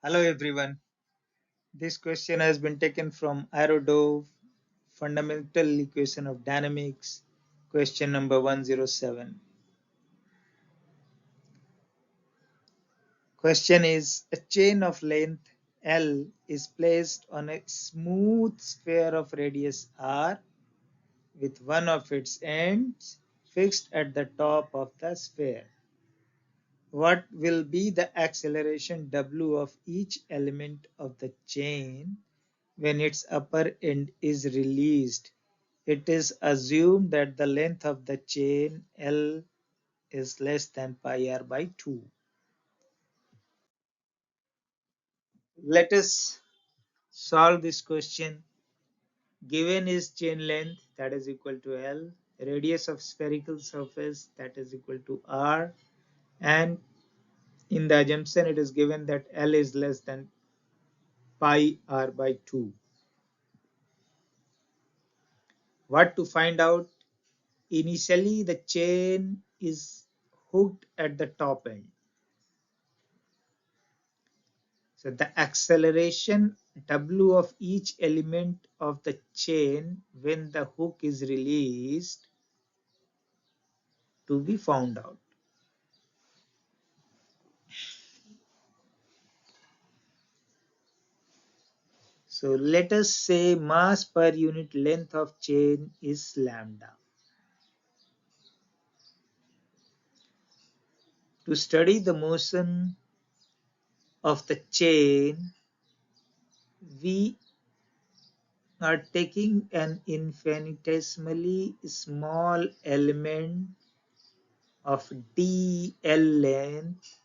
Hello everyone. This question has been taken from Irodov, Fundamental Equation of Dynamics, question number 107. Question is, a chain of length L is placed on a smooth sphere of radius R with one of its ends fixed at the top of the sphere. What will be the acceleration W of each element of the chain when its upper end is released? It is assumed that the length of the chain L is less than pi r by 2. Let us solve this question. Given is chain length, that is equal to L, radius of spherical surface, that is equal to R, and in the assumption it is given that L is less than pi r by 2. What to find out? Initially the chain is hooked at the top end. So the acceleration W of each element of the chain when the hook is released to be found out. So let us say mass per unit length of chain is lambda. To study the motion of the chain, we are taking an infinitesimally small element of dl length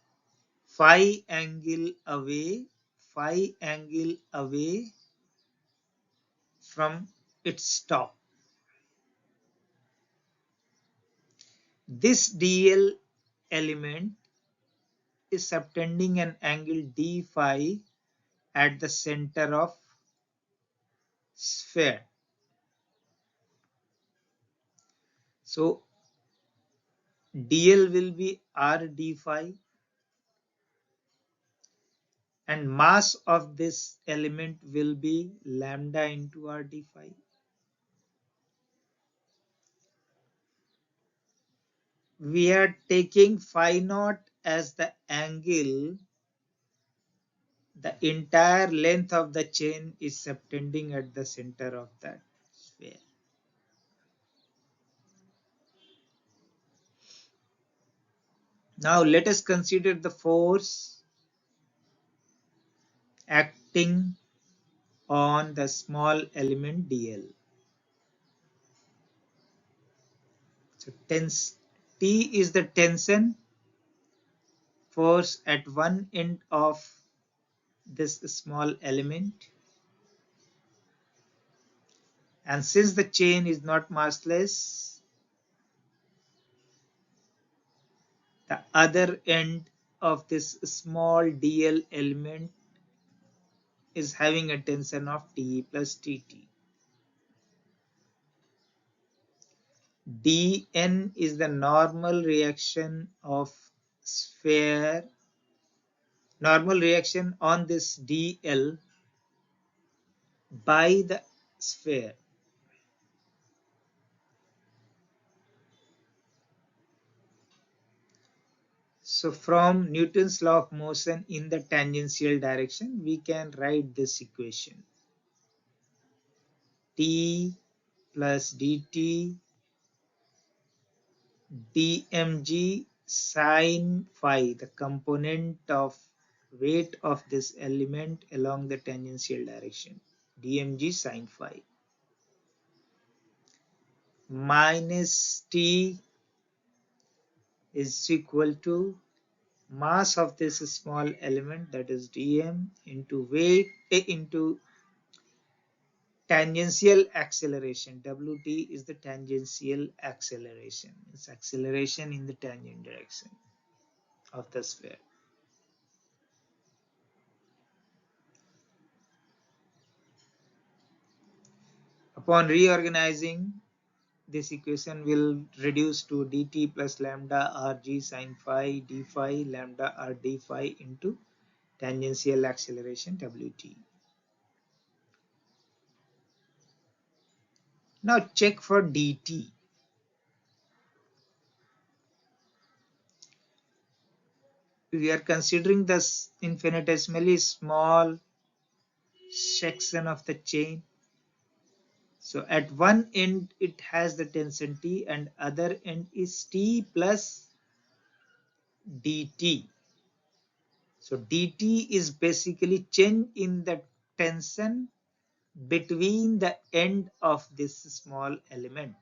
phi angle away from its top. This dl element is subtending an angle d phi at the center of sphere. So dl will be r d phi and mass of this element will be lambda into r d phi. We are taking phi naught as the angle the entire length of the chain is subtending at the center of that sphere. Now let us consider the force acting on the small element dl. So T is the tension force at one end of this small element, and since the chain is not massless, the other end of this small dl element is having a tension of T plus Tt. Dn is the normal reaction of sphere, normal reaction on this dl by the sphere. So from Newton's law of motion in the tangential direction, we can write this equation. T plus dt dmg sine phi, the component of weight of this element along the tangential direction, dmg sine phi, minus T is equal to mass of this small element, that is dm, into weight into tangential acceleration. Wt is the tangential acceleration. It's acceleration in the tangent direction of the sphere. Upon reorganizing, this equation will reduce to dt plus lambda rg sine phi d phi lambda r d phi into tangential acceleration Wt. Now check for dt. We are considering this infinitesimally small section of the chain. So at one end it has the tension T and other end is T plus dt. So dt is basically change in the tension between the end of this small element.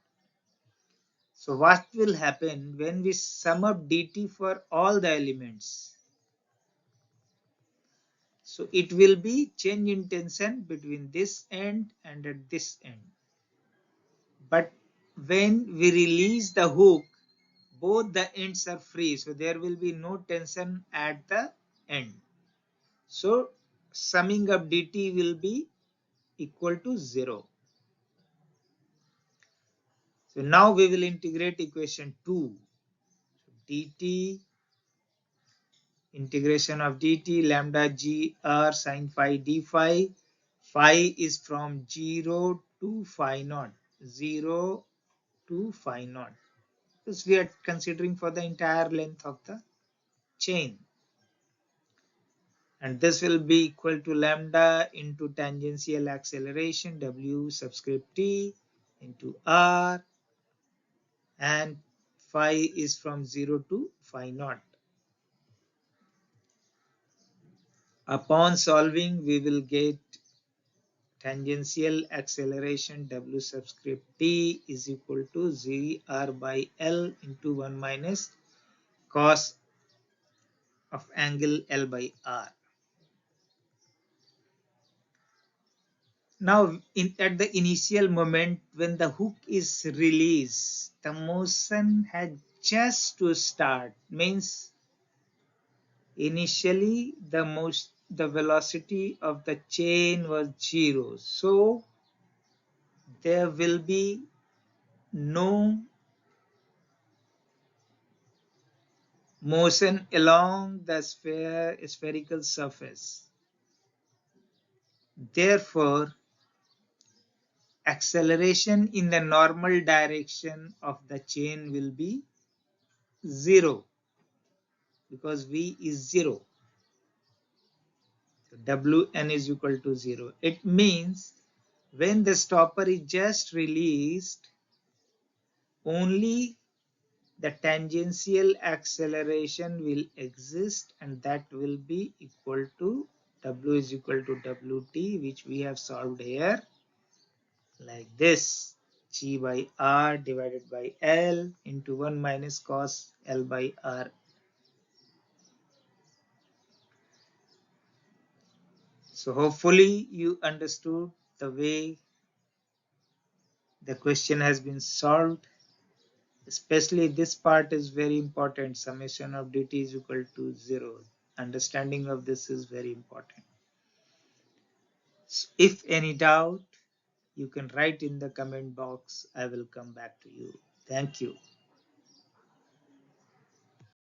So what will happen when we sum up dt for all the elements? So it will be change in tension between this end and at this end. But when we release the hook, both the ends are free. So there will be no tension at the end. So summing up dt will be equal to 0. So now we will integrate equation 2. dt integration of dt lambda g r sine phi d phi. Phi is from 0 to phi naught. 0 to phi naught. Because we are considering for the entire length of the chain. And this will be equal to lambda into tangential acceleration w subscript t into r, and phi is from 0 to phi naught. Upon solving, we will get tangential acceleration w subscript t is equal to zr by l into 1 minus cos of angle L by R. Now, at the initial moment when the hook is released, the motion had just to start. Means initially the velocity of the chain was 0. So there will be no motion along the spherical surface. Therefore, acceleration in the normal direction of the chain will be 0 because V is 0. So Wn is equal to 0. It means when the stopper is just released, only the tangential acceleration will exist, and that will be equal to W is equal to Wt, which we have solved here like this: G by R divided by L into 1 minus cos L by R. So hopefully you understood the way the question has been solved. Especially this part is very important. Summation of dt is equal to 0. Understanding of this is very important. So if any doubt, you can write in the comment box. I will come back to you. Thank you.